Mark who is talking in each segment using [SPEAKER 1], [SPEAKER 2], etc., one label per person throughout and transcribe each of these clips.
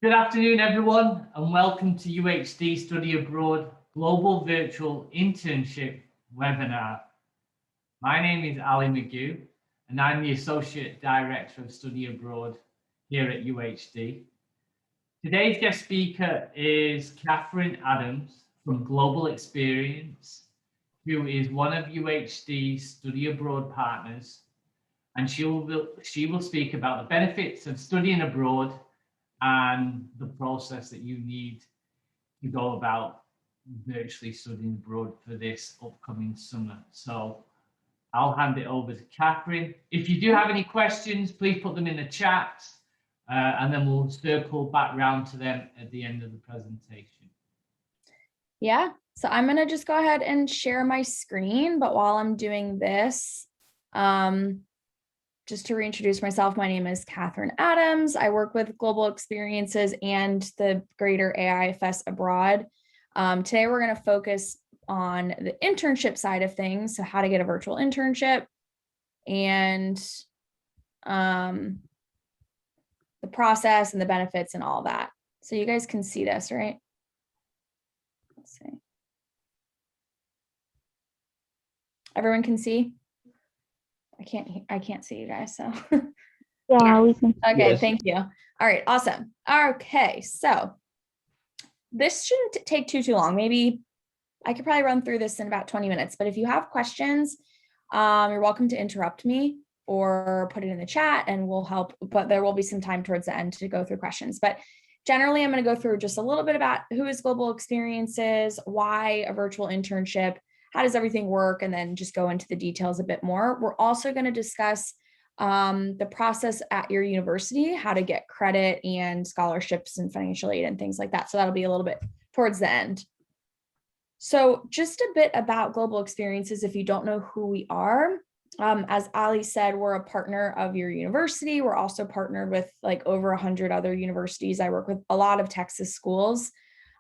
[SPEAKER 1] Good afternoon, everyone, and welcome to UHD Study Abroad Global Virtual Internship webinar. My name is Ali McGew, and I'm the Associate Director of Study Abroad here at UHD. Today's guest speaker is Catherine Adams from Global Experience, who is one of UHD's Study Abroad partners, and she will speak about the benefits of studying abroad and the process that you need to go about virtually studying abroad for this upcoming summer. So I'll hand it over to Catherine. If you do have any questions, please put them in the chat, and then we'll circle back round to them at the end of the presentation.
[SPEAKER 2] Yeah, so I'm gonna just go ahead and share my screen, but while I'm doing this, just to reintroduce myself, my name is Catherine Adams. I work with Global Experiences and the greater AIFS abroad. Today, we're going to focus on the internship side of things, so how to get a virtual internship and the process and the benefits and all that. So you guys can see this, right? Let's see. Everyone can see? I can't see you guys, so.
[SPEAKER 3] Yeah, we can.
[SPEAKER 2] Okay,
[SPEAKER 1] Yes.
[SPEAKER 2] Thank you. All right, awesome. Okay, so this shouldn't take too long. Maybe I could probably run through this in about 20 minutes, but if you have questions, you're welcome to interrupt me or put it in the chat and we'll help, but there will be some time towards the end to go through questions. But generally, I'm going to go through just a little bit about who is Global Experiences, why a virtual internship, how does everything work, and then just go into the details a bit more. We're also going to discuss the process at your university, how to get credit and scholarships and financial aid and things like that. So that'll be a little bit towards the end. So just a bit about Global Experiences, if you don't know who we are. As Ali said, we're a partner of your university. We're also partnered with like over 100 other universities. I work with a lot of Texas schools.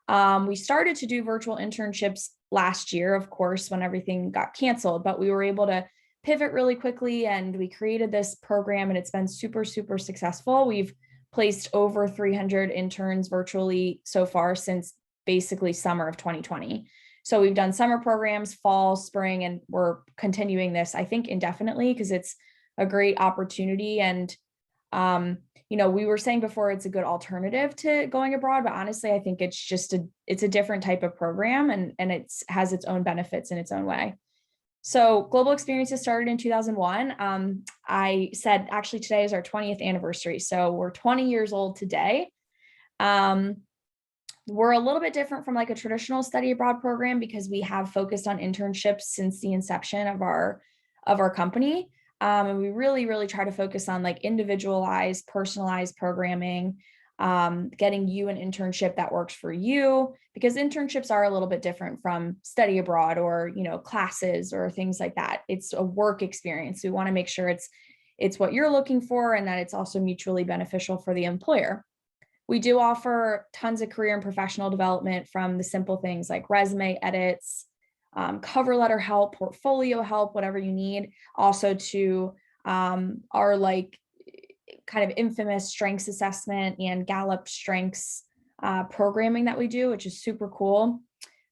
[SPEAKER 2] We started to do virtual internships last year, of course, when everything got canceled, but we were able to pivot really quickly and we created this program and it's been super, super successful. We've placed over 300 interns virtually so far since basically summer of 2020. So we've done summer programs, fall, spring, and we're continuing this, I think, indefinitely because it's a great opportunity. And, you know, we were saying before it's a good alternative to going abroad, but honestly, I think it's just it's a different type of program and it has its own benefits in its own way. So Global Experiences started in 2001. I said actually today is our 20th anniversary. So we're 20 years old today. We're a little bit different from like a traditional study abroad program because we have focused on internships since the inception of our company. And we really try to focus on like individualized, personalized programming, getting you an internship that works for you, because internships are a little bit different from study abroad or, you know, classes or things like that. It's a work experience. We want to make sure it's what you're looking for and that it's also mutually beneficial for the employer. We do offer tons of career and professional development, from the simple things like resume edits, cover letter help, portfolio help, whatever you need, also to our like kind of infamous strengths assessment and Gallup strengths programming that we do, which is super cool,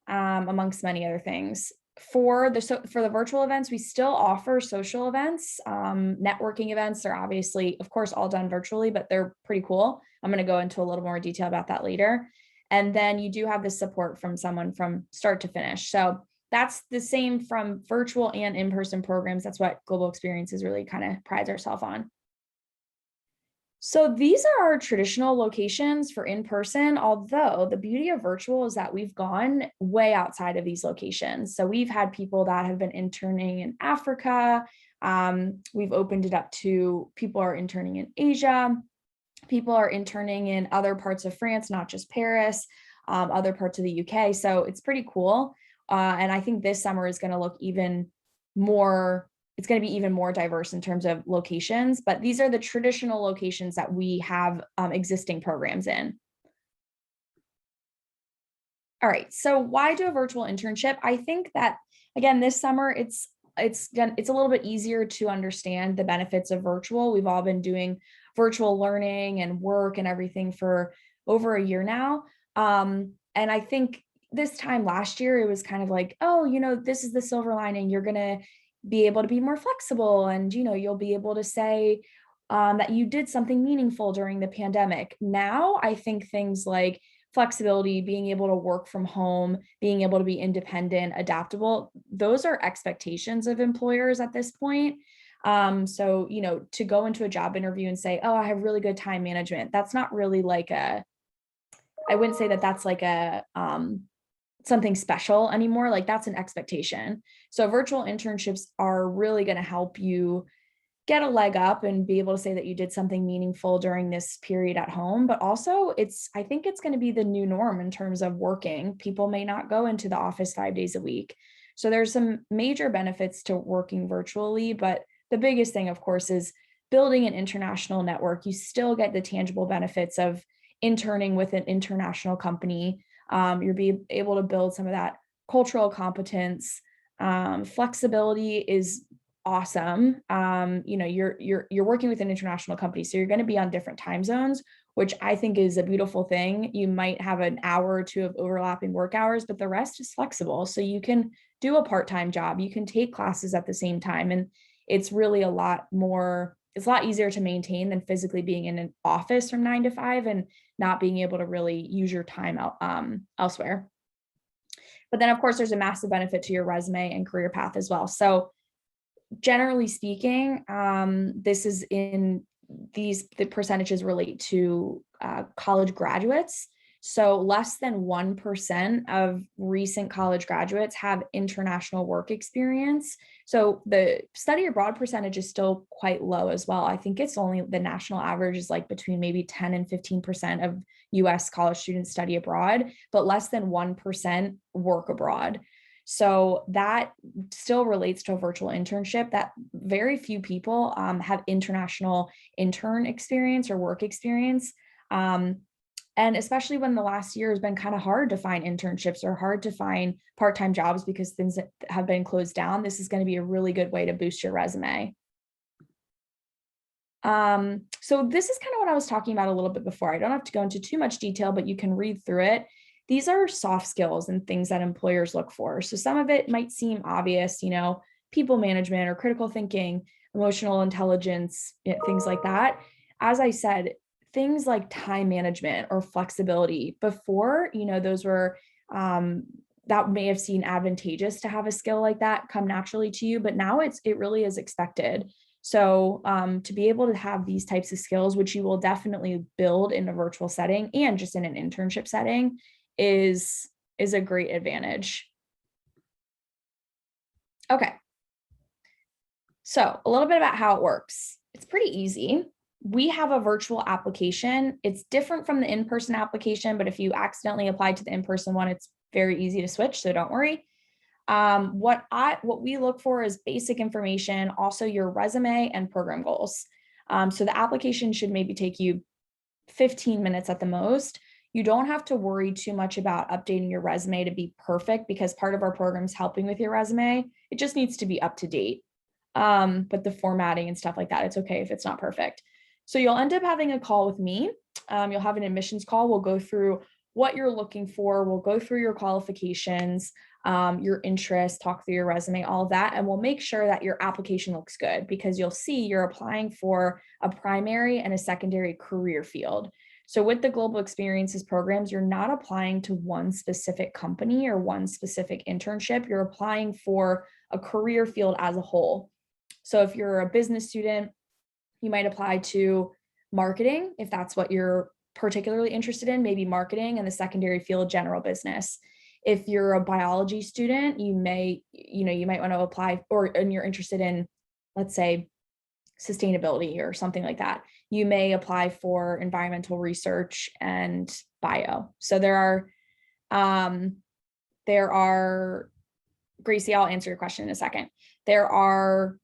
[SPEAKER 2] amongst many other things. For the virtual events, we still offer social events, networking events. They're obviously, of course, all done virtually, but they're pretty cool. I'm going to go into a little more detail about that later. And then you do have the support from someone from start to finish. So that's the same from virtual and in-person programs. That's what Global Experiences really kind of prides ourselves on. So these are our traditional locations for in-person, although the beauty of virtual is that we've gone way outside of these locations. So we've had people that have been interning in Africa. We've opened it up to people are interning in Asia. People are interning in other parts of France, not just Paris, other parts of the UK. So it's pretty cool. And I think this summer is going to look even more, it's going to be even more diverse in terms of locations, but these are the traditional locations that we have existing programs in. All right, so why do a virtual internship? I think that, again, this summer, it's a little bit easier to understand the benefits of virtual. We've all been doing virtual learning and work and everything for over a year now. And I think this time last year, it was kind of like, oh, this is the silver lining. You're going to be able to be more flexible, and, you'll be able to say that you did something meaningful during the pandemic. Now, I think things like flexibility, being able to work from home, being able to be independent, adaptable, those are expectations of employers at this point. So, to go into a job interview and say, oh, I have really good time management, that's not really like I wouldn't say that that's like something special anymore. Like, that's an expectation. So virtual internships are really going to help you get a leg up and be able to say that you did something meaningful during this period at home. But also, I think it's going to be the new norm in terms of working. People may not go into the office 5 days a week. So there's some major benefits to working virtually, but the biggest thing, of course, is building an international network. You still get the tangible benefits of interning with an international company. You'll be able to build some of that cultural competence. Flexibility is awesome. You're working with an international company, so you're going to be on different time zones, which I think is a beautiful thing. You might have an hour or two of overlapping work hours, but the rest is flexible. So you can do a part-time job, you can take classes at the same time, and it's really a lot easier to maintain than physically being in an office from 9 to 5 and not being able to really use your time elsewhere. But then, of course, there's a massive benefit to your resume and career path as well. So generally speaking, the percentages relate to college graduates. So less than 1% of recent college graduates have international work experience. So the study abroad percentage is still quite low as well. I think it's only the national average is like between maybe 10 and 15% of US college students study abroad, but less than 1% work abroad. So that still relates to a virtual internship, that very few people have international intern experience or work experience. And especially when the last year has been kind of hard to find internships or hard to find part-time jobs because things have been closed down, this is going to be a really good way to boost your resume. So this is kind of what I was talking about a little bit before. I don't have to go into too much detail, but you can read through it. These are soft skills and things that employers look for. So some of it might seem obvious, people management or critical thinking, emotional intelligence, things like that. As I said, things like time management or flexibility before, those were, that may have seemed advantageous to have a skill like that come naturally to you, but now it really is expected. So to be able to have these types of skills, which you will definitely build in a virtual setting and just in an internship setting, is a great advantage. Okay. So a little bit about how it works. It's pretty easy. We have a virtual application. It's different from the in-person application, but if you accidentally applied to the in-person one, it's very easy to switch, so don't worry. What we look for is basic information, also your resume and program goals. So the application should maybe take you 15 minutes at the most. You don't have to worry too much about updating your resume to be perfect because part of our program is helping with your resume. It just needs to be up to date. But the formatting and stuff like that, it's okay if it's not perfect. So you'll end up having a call with me. You'll have an admissions call. We'll go through what you're looking for. We'll go through your qualifications, your interests, talk through your resume, all of that. And we'll make sure that your application looks good because you'll see you're applying for a primary and a secondary career field. So with the Global Experiences programs, you're not applying to one specific company or one specific internship. You're applying for a career field as a whole. So if you're a business student, you might apply to marketing if that's what you're particularly interested in, maybe marketing, and the secondary field, general business. If you're a biology student, you might want to apply, and you're interested in, let's say, sustainability or something like that. You may apply for environmental research and bio. So there are, Gracie, I'll answer your question in a second. There are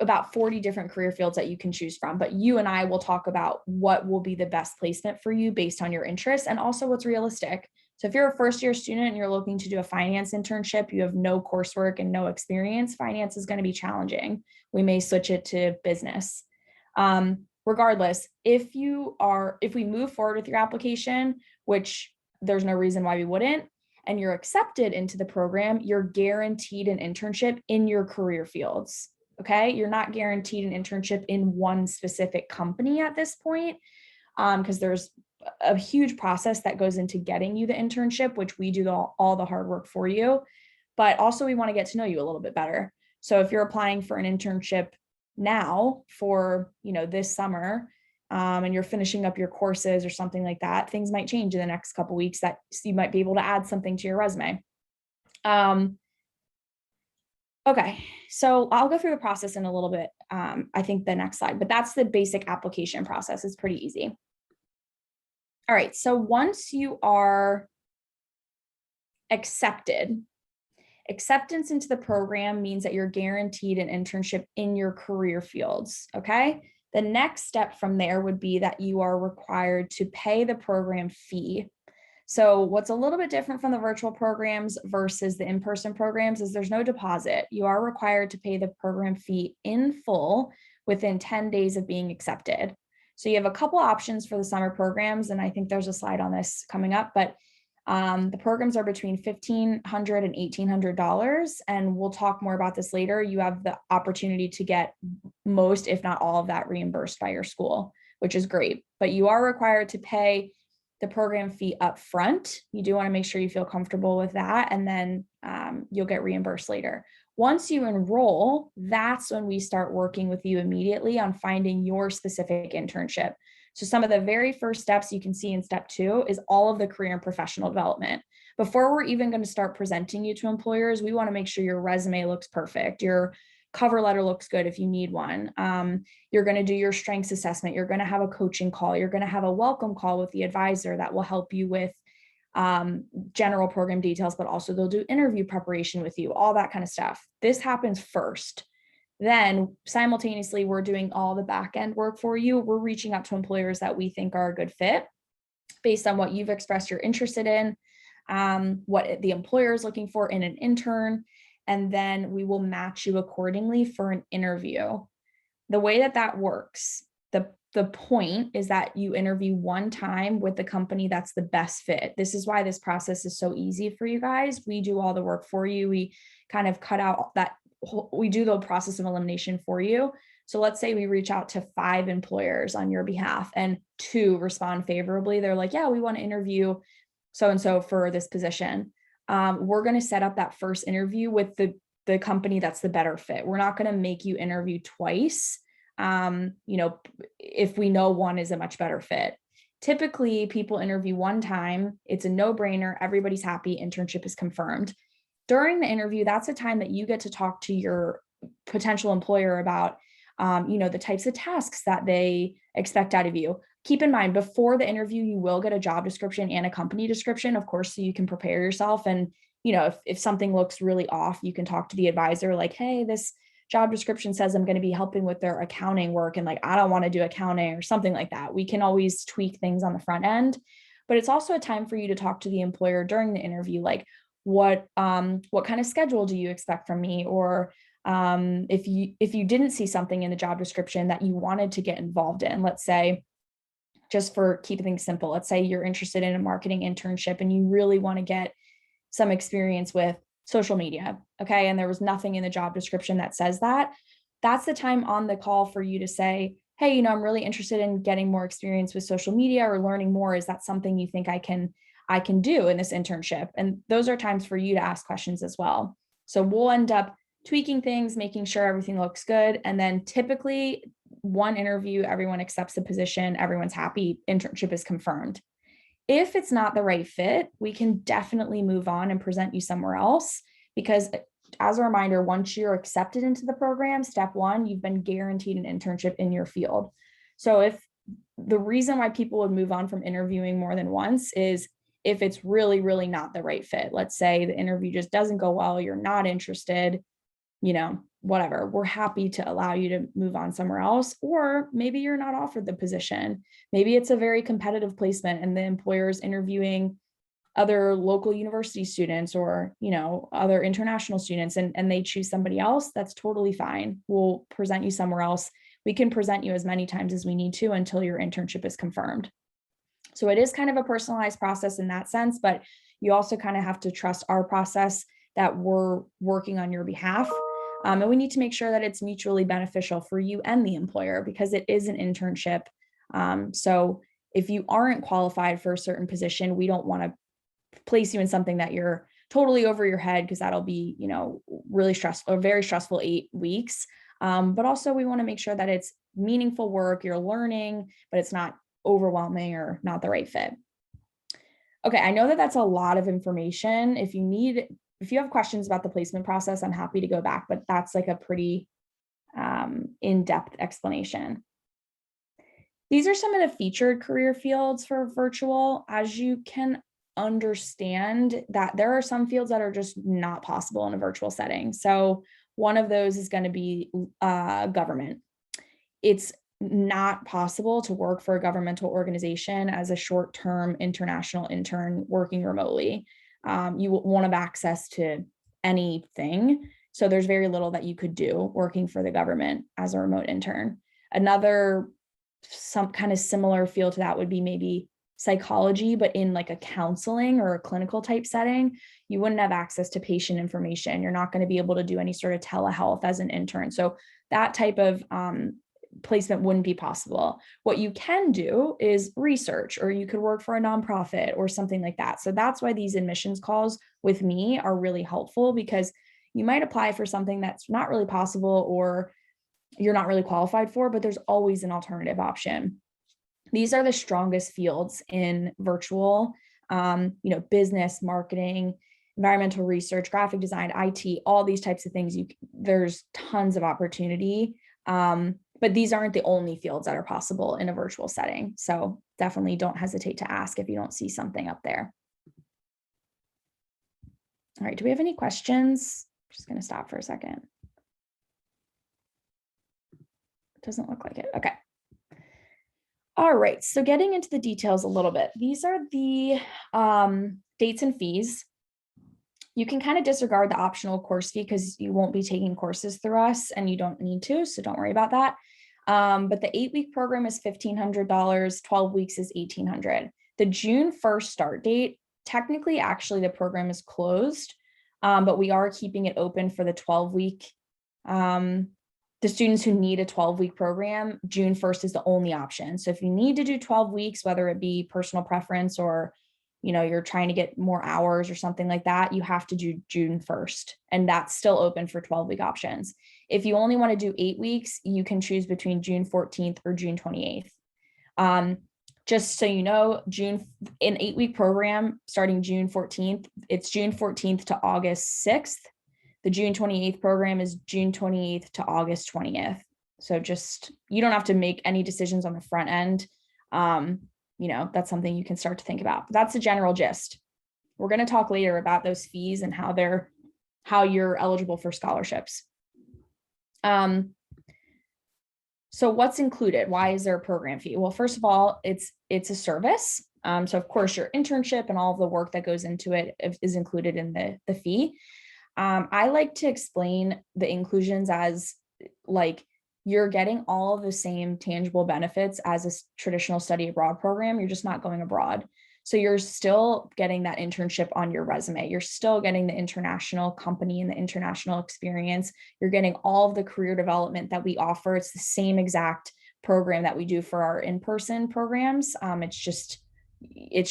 [SPEAKER 2] about 40 different career fields that you can choose from, but you and I will talk about what will be the best placement for you based on your interests and also what's realistic. So if you're a first-year student and you're looking to do a finance internship, you have no coursework and no experience, finance is going to be challenging. We may switch it to business. regardless, if we move forward with your application, which there's no reason why we wouldn't, and you're accepted into the program, you're guaranteed an internship in your career fields. Okay. You're not guaranteed an internship in one specific company at this point, because there's a huge process that goes into getting you the internship, which we do all the hard work for you. But also we want to get to know you a little bit better. So if you're applying for an internship now for, this summer, and you're finishing up your courses or something like that, things might change in the next couple of weeks that you might be able to add something to your resume. Okay, so I'll go through the process in a little bit. I think the next slide, but that's the basic application process. It's pretty easy. All right, so once you are accepted, acceptance into the program means that you're guaranteed an internship in your career fields, okay? The next step from there would be that you are required to pay the program fee. So what's a little bit different from the virtual programs versus the in-person programs is there's no deposit. You are required to pay the program fee in full within 10 days of being accepted. So you have a couple options for the summer programs, and I think there's a slide on this coming up, but the programs are between $1,500 and $1,800, and we'll talk more about this later. You have the opportunity to get most, if not all of that reimbursed by your school, which is great, but you are required to pay the program fee up front. You do want to make sure you feel comfortable with that, and then you'll get reimbursed later. Once you enroll, that's when we start working with you immediately on finding your specific internship. So some of the very first steps you can see in step 2 is all of the career and professional development. Before we're even going to start presenting you to employers, we want to make sure your resume looks perfect. Your cover letter looks good if you need one. You're going to do your strengths assessment. You're going to have a coaching call. You're going to have a welcome call with the advisor that will help you with general program details, but also they'll do interview preparation with you, all that kind of stuff. This happens first. Then simultaneously, we're doing all the back end work for you. We're reaching out to employers that we think are a good fit based on what you've expressed you're interested in, what the employer is looking for in an intern, and then we will match you accordingly for an interview. The way that works, the point is that you interview one time with the company that's the best fit. This is why this process is so easy for you guys. We do all the work for you. We kind of cut out that, we do the process of elimination for you. So let's say we reach out to 5 employers on your behalf and 2 respond favorably. They're like, yeah, we want to interview so-and-so for this position. We're going to set up that first interview with the company that's the better fit. We're not going to make you interview twice. If we know one is a much better fit. Typically, people interview one time. It's a no-brainer. Everybody's happy. Internship is confirmed. During the interview, that's a time that you get to talk to your potential employer about, the types of tasks that they expect out of you. Keep in mind, before the interview, you will get a job description and a company description, of course, so you can prepare yourself. And, if something looks really off, you can talk to the advisor like, hey, this job description says I'm going to be helping with their accounting work. And I don't want to do accounting or something like that. We can always tweak things on the front end, but it's also a time for you to talk to the employer during the interview. Like what kind of schedule do you expect from me? Or if you didn't see something in the job description that you wanted to get involved in, let's say, just for keeping things simple, let's say you're interested in a marketing internship and you really want to get some experience with social media. Okay. And there was nothing in the job description that says that. That's the time on the call for you to say, hey, I'm really interested in getting more experience with social media or learning more. Is that something you think I can do in this internship? And those are times for you to ask questions as well. So we'll end up tweaking things, making sure everything looks good. And then typically one interview, everyone accepts the position, everyone's happy, internship is confirmed. If it's not the right fit, we can definitely move on and present you somewhere else, because as a reminder, once you're accepted into the program, step 1, you've been guaranteed an internship in your field. So if the reason why people would move on from interviewing more than once is if it's really, really not the right fit. Let's say the interview just doesn't go well, you're not interested, whatever, we're happy to allow you to move on somewhere else. Or maybe you're not offered the position. Maybe it's a very competitive placement and the employer is interviewing other local university students or, other international students and they choose somebody else. That's totally fine. We'll present you somewhere else we can present you as many times as we need to until your internship is confirmed. So it is kind of a personalized process in that sense, but you also kind of have to trust our process that we're working on your behalf. And we need to make sure that it's mutually beneficial for you and the employer because it is an internship. So if you aren't qualified for a certain position, we don't want to place you in something that you're totally over your head because that'll be, really stressful or very stressful 8 weeks. But also we want to make sure that it's meaningful work, you're learning, but it's not overwhelming or not the right fit. Okay, I know that that's a lot of information. If you have questions about the placement process, I'm happy to go back, but that's like a pretty in-depth explanation. These are some of the featured career fields for virtual. As you can understand that there are some fields that are just not possible in a virtual setting. So one of those is going to be government. It's not possible to work for a governmental organization as a short-term international intern working remotely. You won't have access to anything. So there's very little that you could do working for the government as a remote intern. Another, some kind of similar field to that would be maybe psychology, but in like a counseling or a clinical type setting, you wouldn't have access to patient information. You're not going to be able to do any sort of telehealth as an intern. So that type of placement wouldn't be possible. What you can do is research, or you could work for a nonprofit or something like that. So that's why these admissions calls with me are really helpful, because you might apply for something that's not really possible or you're not really qualified for, but there's always an alternative option. These are the strongest fields in virtual, business, marketing, environmental research, graphic design, IT, all these types of things. There's tons of opportunity. But these aren't the only fields that are possible in a virtual setting. So definitely don't hesitate to ask if you don't see something up there. All right, do we have any questions? I'm just going to stop for a second. Doesn't look like it. Okay. All right, so getting into the details a little bit. These are the dates and fees. You can kind of disregard the optional course fee because you won't be taking courses through us and you don't need to, so don't worry about that. But the 8-week program is $1,500, 12 weeks is $1,800. The June 1st start date, technically, actually, the program is closed, but we are keeping it open for the 12-week. The students who need a 12-week program, June 1st is the only option. So if you need to do 12 weeks, whether it be personal preference or you're trying to get more hours or something like that, you have to do June 1st. And that's still open for 12-week options. If you only want to do 8 weeks, you can choose between June 14th or June 28th. Just so you know, an 8-week program starting June 14th, it's June 14th to August 6th. The June 28th program is June 28th to August 20th. So you don't have to make any decisions on the front end. That's something you can start to think about. But that's the general gist. We're going to talk later about those fees and how you're eligible for scholarships. So what's included? Why is there a program fee? Well, first of all, it's a service. So of course your internship and all of the work that goes into it is included in the fee. I like to explain the inclusions as like you're getting all of the same tangible benefits as a traditional study abroad program. You're just not going abroad. So you're still getting that internship on your resume. You're still getting the international company and the international experience. You're getting all of the career development that we offer. It's the same exact program that we do for our in-person programs. It's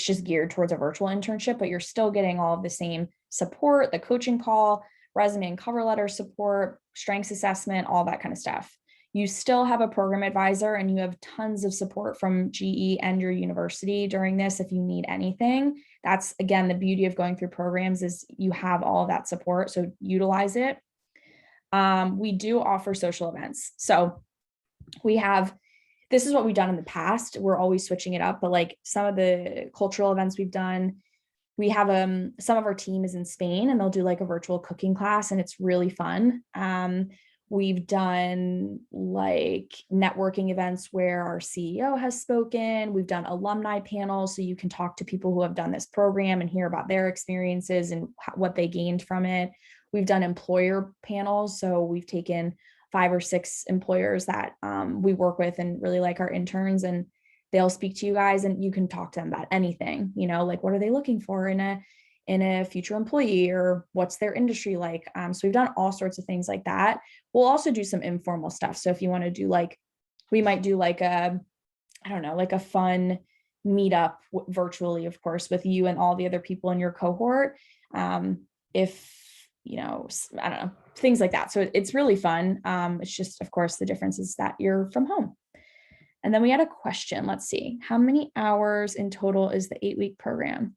[SPEAKER 2] just geared towards a virtual internship, but you're still getting all of the same support, the coaching call, resume and cover letter support, strengths assessment, all that kind of stuff. You still have a program advisor and you have tons of support from GE and your university during this if you need anything. That's, again, the beauty of going through programs is you have all of that support, so utilize it. We do offer social events. So this is what we've done in the past. We're always switching it up, but like some of the cultural events we've done, we have some of our team is in Spain and they'll do like a virtual cooking class and it's really fun. We've done like networking events where our CEO has spoken. We've done alumni panels so you can talk to people who have done this program and hear about their experiences and what they gained from it. We've done employer panels. So we've taken 5 or 6 employers that we work with and really like our interns, and they'll speak to you guys and you can talk to them about anything, you know, like what are they looking for in a future employee, or what's their industry like. So we've done all sorts of things like that. We'll also do some informal stuff. So if you want to do like, we might do like a, I don't know, like a fun meetup virtually, of course, with you and all the other people in your cohort. If, you know, I don't know, things like that. So it's really fun. It's just, of course, the difference is that you're from home. And then we had a question. Let's see. How many hours in total is the 8-week program?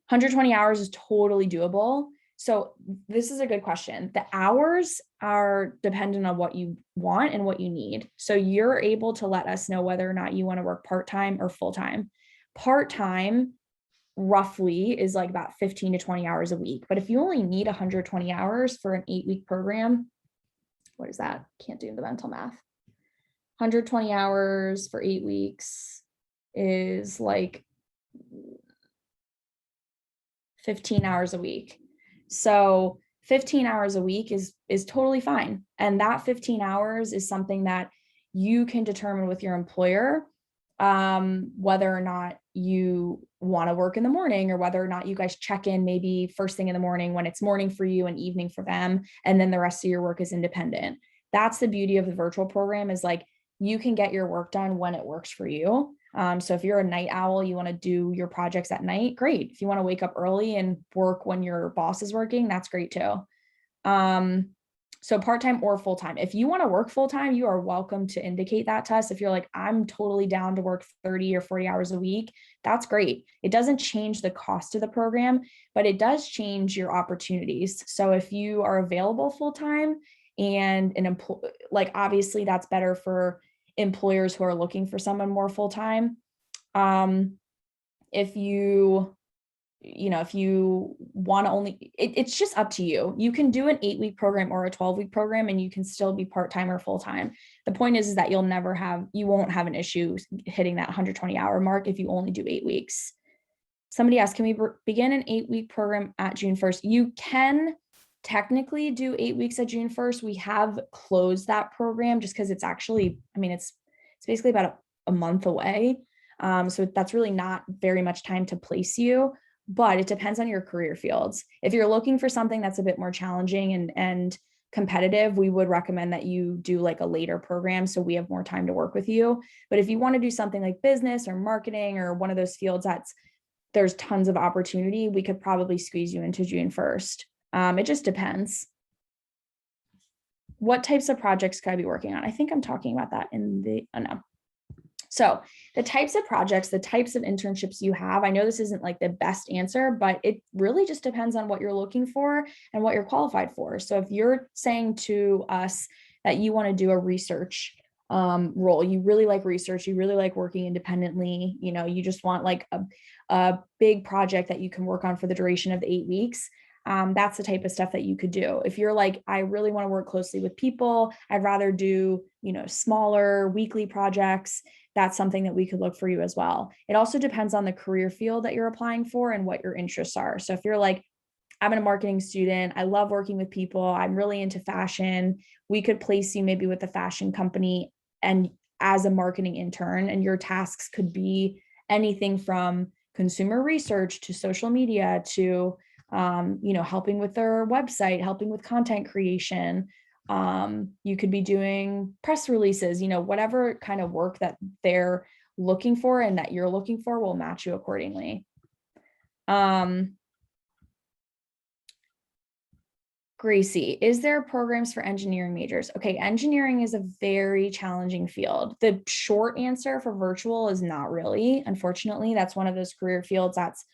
[SPEAKER 2] 120 hours is totally doable. So this is a good question. The hours are dependent on what you want and what you need. So you're able to let us know whether or not you want to work part-time or full-time. Part-time roughly is like about 15 to 20 hours a week. But if you only need 120 hours for an 8-week program, what is that? Can't do the mental math. 120 hours for 8 weeks is like 15 hours a week. So 15 hours a week is totally fine. And that 15 hours is something that you can determine with your employer, whether or not you want to work in the morning, or whether or not you guys check in maybe first thing in the morning when it's morning for you and evening for them. And then the rest of your work is independent. That's the beauty of the virtual program, is like, you can get your work done when it works for you. So if you're a night owl, you want to do your projects at night, great. If you want to wake up early and work when your boss is working, that's great too. So part-time or full-time. If you want to work full-time, you are welcome to indicate that to us. If you're like, I'm totally down to work 30 or 40 hours a week, that's great. It doesn't change the cost of the program, but it does change your opportunities. So if you are available full-time and like, obviously that's better for employers who are looking for someone more full-time. If you want to only, it's just up to you. You can do an 8-week program or a 12-week program, and you can still be part-time or full-time. The point is that you won't have an issue hitting that 120-hour mark if you only do 8 weeks. Somebody asked, can we begin an 8-week program at June 1st? You can technically do 8 weeks at June 1st. We have closed that program just because it's actually, I mean, it's basically about a month away. So that's really not very much time to place you, but it depends on your career fields. If you're looking for something that's a bit more challenging and competitive, we would recommend that you do like a later program, so we have more time to work with you. But if you want to do something like business or marketing or one of those fields there's tons of opportunity, we could probably squeeze you into June 1st. It just depends. What types of projects could I be working on? I think I'm talking about that in the, no. So the types of projects, the types of internships you have, I know this isn't like the best answer, but it really just depends on what you're looking for and what you're qualified for. So if you're saying to us that you want to do a research role, you really like research, you really like working independently, you know, you just want like a big project that you can work on for the duration of the 8 weeks. That's the type of stuff that you could do. If you're like, I really want to work closely with people, I'd rather do, you know, smaller weekly projects, that's something that we could look for you as well. It also depends on the career field that you're applying for and what your interests are. So if you're like, I'm a marketing student, I love working with people, I'm really into fashion, we could place you maybe with a fashion company and as a marketing intern, and your tasks could be anything from consumer research to social media to helping with their website, helping with content creation. You could be doing press releases, whatever kind of work that they're looking for and that you're looking for will match you accordingly. Gracie, is there programs for engineering majors? Okay, engineering is a very challenging field. The short answer for virtual is not really, unfortunately. That's one of those career fields that's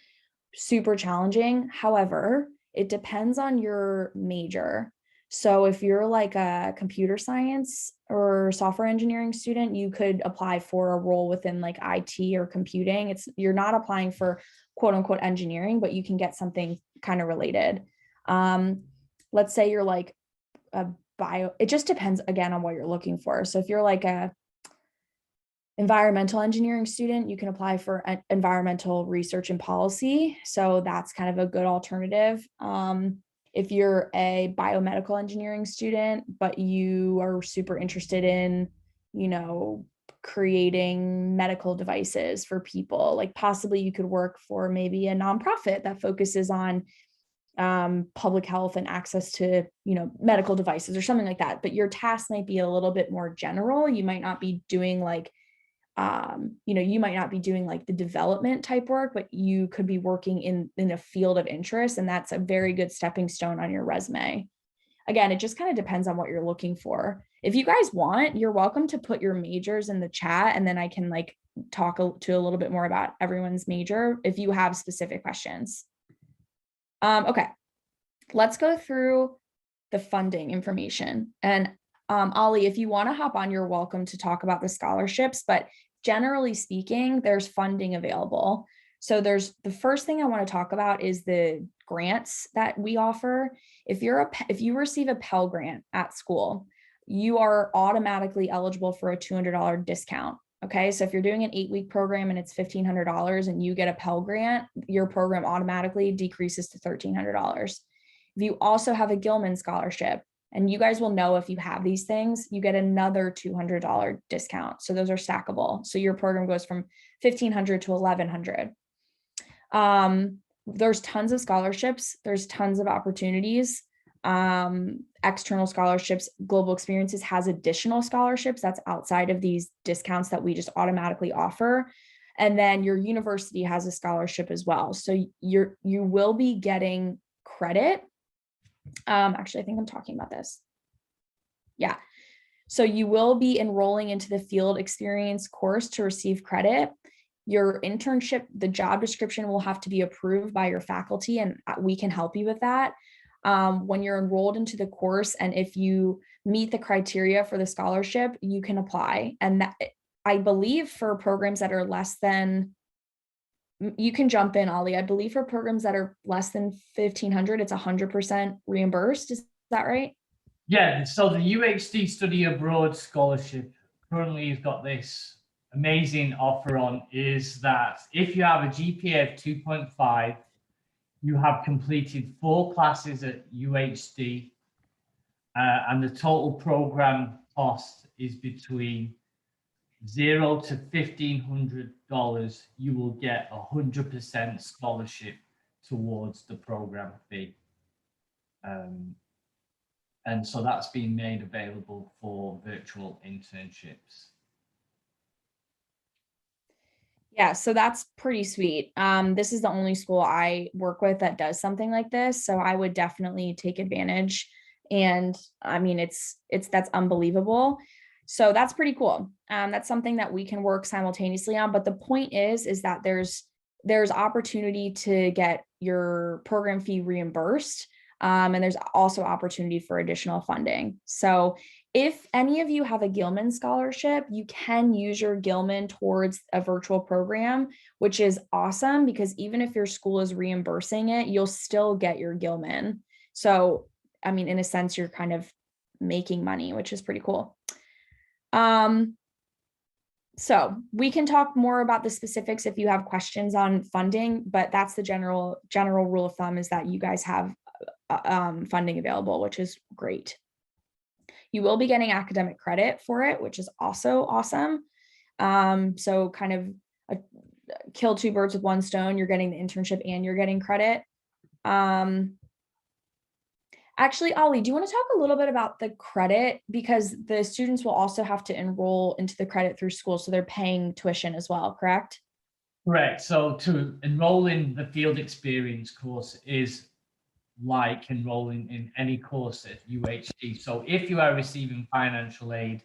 [SPEAKER 2] super challenging. However, it depends on your major. So if you're like a computer science or software engineering student, you could apply for a role within like IT or computing. You're not applying for quote unquote engineering, but you can get something kind of related. Let's say you're like a bio, it just depends again on what you're looking for. So if you're like a environmental engineering student, you can apply for environmental research and policy. So that's kind of a good alternative. If you're a biomedical engineering student, but you are super interested in, you know, creating medical devices for people, like possibly you could work for maybe a nonprofit that focuses on public health and access to, you know, medical devices or something like that. But your task might be a little bit more general. You might not be doing like, you know, you might not be doing like the development type work, but you could be working in a field of interest. And that's a very good stepping stone on your resume. Again, it just kind of depends on what you're looking for. If you guys want, you're welcome to put your majors in the chat, and then I can like talk to a little bit more about everyone's major if you have specific questions. Okay, let's go through the funding information. And Ollie, if you want to hop on, you're welcome to talk about the scholarships, but generally speaking, there's funding available. So there's the first thing I want to talk about is the grants that we offer. If you receive a Pell Grant at school, you are automatically eligible for a $200 discount. Okay, so if you're doing an 8-week program and it's $1,500 and you get a Pell Grant, your program automatically decreases to $1,300. If you also have a Gilman scholarship, and you guys will know if you have these things, you get another $200 discount. So those are stackable. So your program goes from $1,500 to $1,100. There's tons of scholarships. There's tons of opportunities. External scholarships. Global Experiences has additional scholarships that's outside of these discounts that we just automatically offer. And then your university has a scholarship as well. So you will be getting credit. Actually, I think I'm talking about this. Yeah. So you will be enrolling into the field experience course to receive credit. Your internship, the job description will have to be approved by your faculty, and we can help you with that. When you're enrolled into the course, and if you meet the criteria for the scholarship, you can apply. And that, I believe for programs that are less than, you can jump in, Ollie. I believe for programs that are less than 1,500, it's 100% reimbursed. Is that right?
[SPEAKER 1] Yeah, so the UHD Study Abroad Scholarship currently has got this amazing offer on, is that if you have a GPA of 2.5, you have completed 4 classes at UHD, and the total program cost is between $0 to $1,500, you will get 100% scholarship towards the program fee. And so that's been made available for virtual internships.
[SPEAKER 2] Yeah, so that's pretty sweet. This is the only school I work with that does something like this. So I would definitely take advantage. And I mean, that's unbelievable. So that's pretty cool. That's something that we can work simultaneously on. But the point is that there's opportunity to get your program fee reimbursed. And there's also opportunity for additional funding. So if any of you have a Gilman scholarship, you can use your Gilman towards a virtual program, which is awesome because even if your school is reimbursing it, you'll still get your Gilman. So, I mean, in a sense, you're kind of making money, which is pretty cool. So we can talk more about the specifics if you have questions on funding, but that's the general rule of thumb, is that you guys have funding available, which is great. You will be getting academic credit for it, which is also awesome. So kind of kill 2 birds with 1 stone. You're getting the internship and you're getting credit. Actually, Ollie, do you want to talk a little bit about the credit? Because the students will also have to enroll into the credit through school, so they're paying tuition as well, correct?
[SPEAKER 1] Correct. So to enroll in the field experience course is like enrolling in any course at UHD. So if you are receiving financial aid,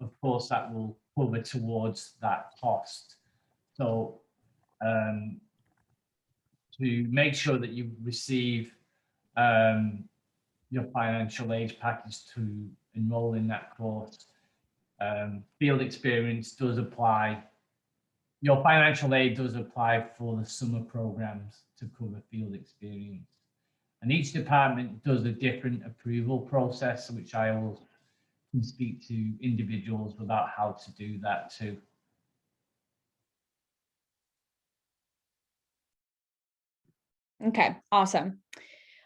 [SPEAKER 1] of course, that will cover towards that cost. So to make sure that you receive your financial aid package to enroll in that course, field experience does apply. Your financial aid does apply for the summer programs to cover field experience. And each department does a different approval process, which I will speak to individuals about how to do that too.
[SPEAKER 2] Okay, awesome.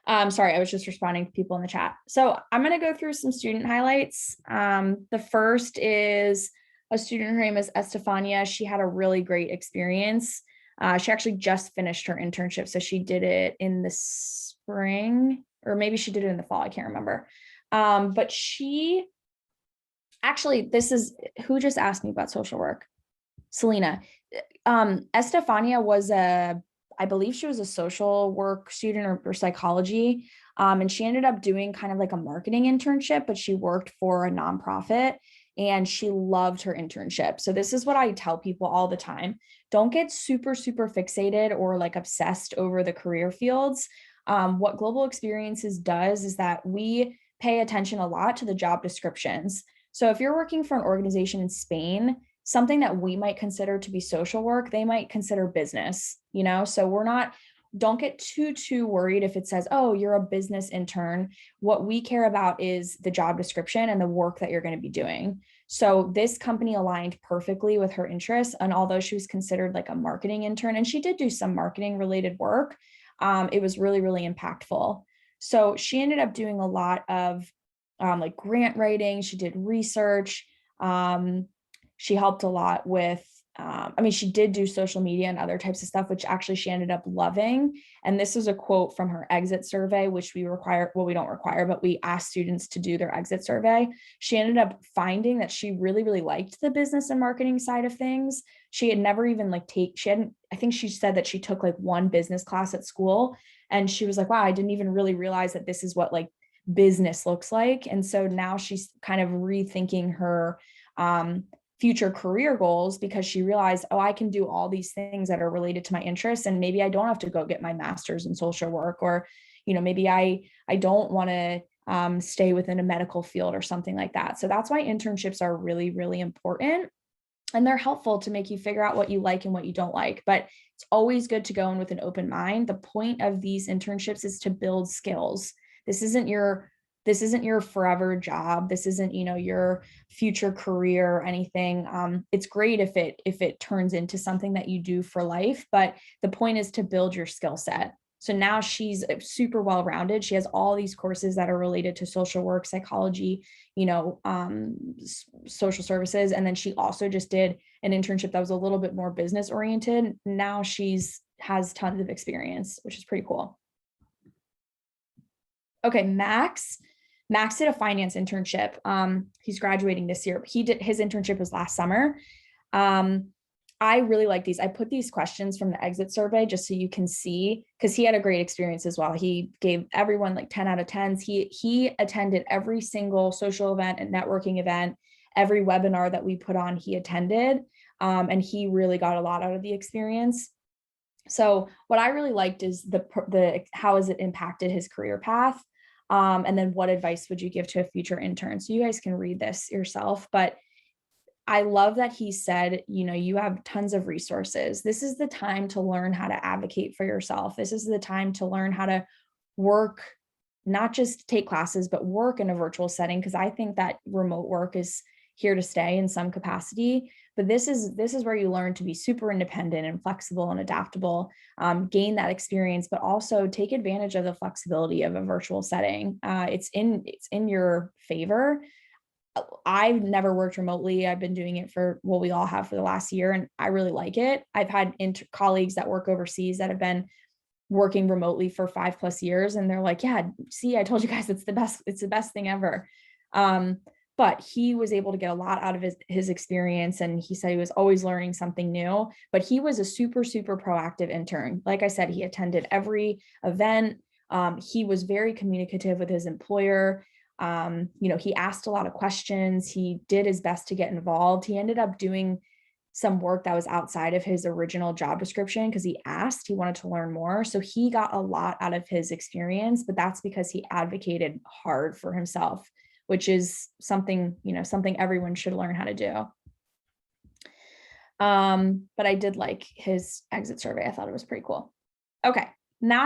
[SPEAKER 2] Sorry, I was just responding to people in the chat. So I'm going to go through some student highlights. The first is a student, her name is Estefania. She had a really great experience. She actually just finished her internship. So she did it in the spring, or maybe she did it in the fall. I can't remember. But she actually, this is who just asked me about social work. Selena. Estefania was I believe she was a social work student or psychology. And she ended up doing kind of like a marketing internship, but she worked for a nonprofit and she loved her internship. So this is what I tell people all the time. Don't get super, super fixated or like obsessed over the career fields. What Global Experiences does is that we pay attention a lot to the job descriptions. So if you're working for an organization in Spain, something that we might consider to be social work, they might consider business, so don't get too worried if it says, oh, you're a business intern. What we care about is the job description and the work that you're going to be doing. So this company aligned perfectly with her interests. And although she was considered like a marketing intern, and she did do some marketing related work, it was really, really impactful. So she ended up doing a lot of like grant writing. She did research. She helped a lot with, she did do social media and other types of stuff, which actually she ended up loving. And this is a quote from her exit survey, which we don't require, but we asked students to do their exit survey. She ended up finding that she really, really liked the business and marketing side of things. She had never even I think she said that she took like one business class at school. And she was like, wow, I didn't even really realize that this is what like business looks like. And so now she's kind of rethinking her, future career goals because she realized, oh, I can do all these things that are related to my interests. And maybe I don't have to go get my master's in social work, or, maybe I don't want to stay within a medical field or something like that. So that's why internships are really, really important. And they're helpful to make you figure out what you like and what you don't like. But it's always good to go in with an open mind. The point of these internships is to build skills. This isn't your forever job. This isn't, your future career or anything. It's great if it turns into something that you do for life, but the point is to build your skill set. So now she's super well-rounded. She has all these courses that are related to social work, psychology, social services. And then she also just did an internship that was a little bit more business oriented. Now has tons of experience, which is pretty cool. Okay, Max did a finance internship. He's graduating this year. His internship was last summer. I really like these. I put these questions from the exit survey just so you can see, because he had a great experience as well. He gave everyone like 10 out of 10s. He attended every single social event and networking event, every webinar that we put on, he attended. And he really got a lot out of the experience. So what I really liked is the how has it impacted his career path? And then what advice would you give to a future intern? So you guys can read this yourself, but I love that he said, you have tons of resources. This is the time to learn how to advocate for yourself. This is the time to learn how to work, not just take classes, but work in a virtual setting. Because I think that remote work is here to stay in some capacity. But this is where you learn to be super independent and flexible and adaptable, gain that experience, but also take advantage of the flexibility of a virtual setting. It's in your favor. I've never worked remotely. I've been doing it we all have for the last year, and I really like it. I've had colleagues that work overseas that have been working remotely for 5+ years, and they're like, yeah, see, I told you guys it's the best thing ever. But he was able to get a lot out of his experience, and he said he was always learning something new, but he was a super, super proactive intern. Like I said, he attended every event. He was very communicative with his employer. He asked a lot of questions. He did his best to get involved. He ended up doing some work that was outside of his original job description because he wanted to learn more. So he got a lot out of his experience, but that's because he advocated hard for himself, which is something everyone should learn how to do. But I did like his exit survey. I thought it was pretty cool. Okay, now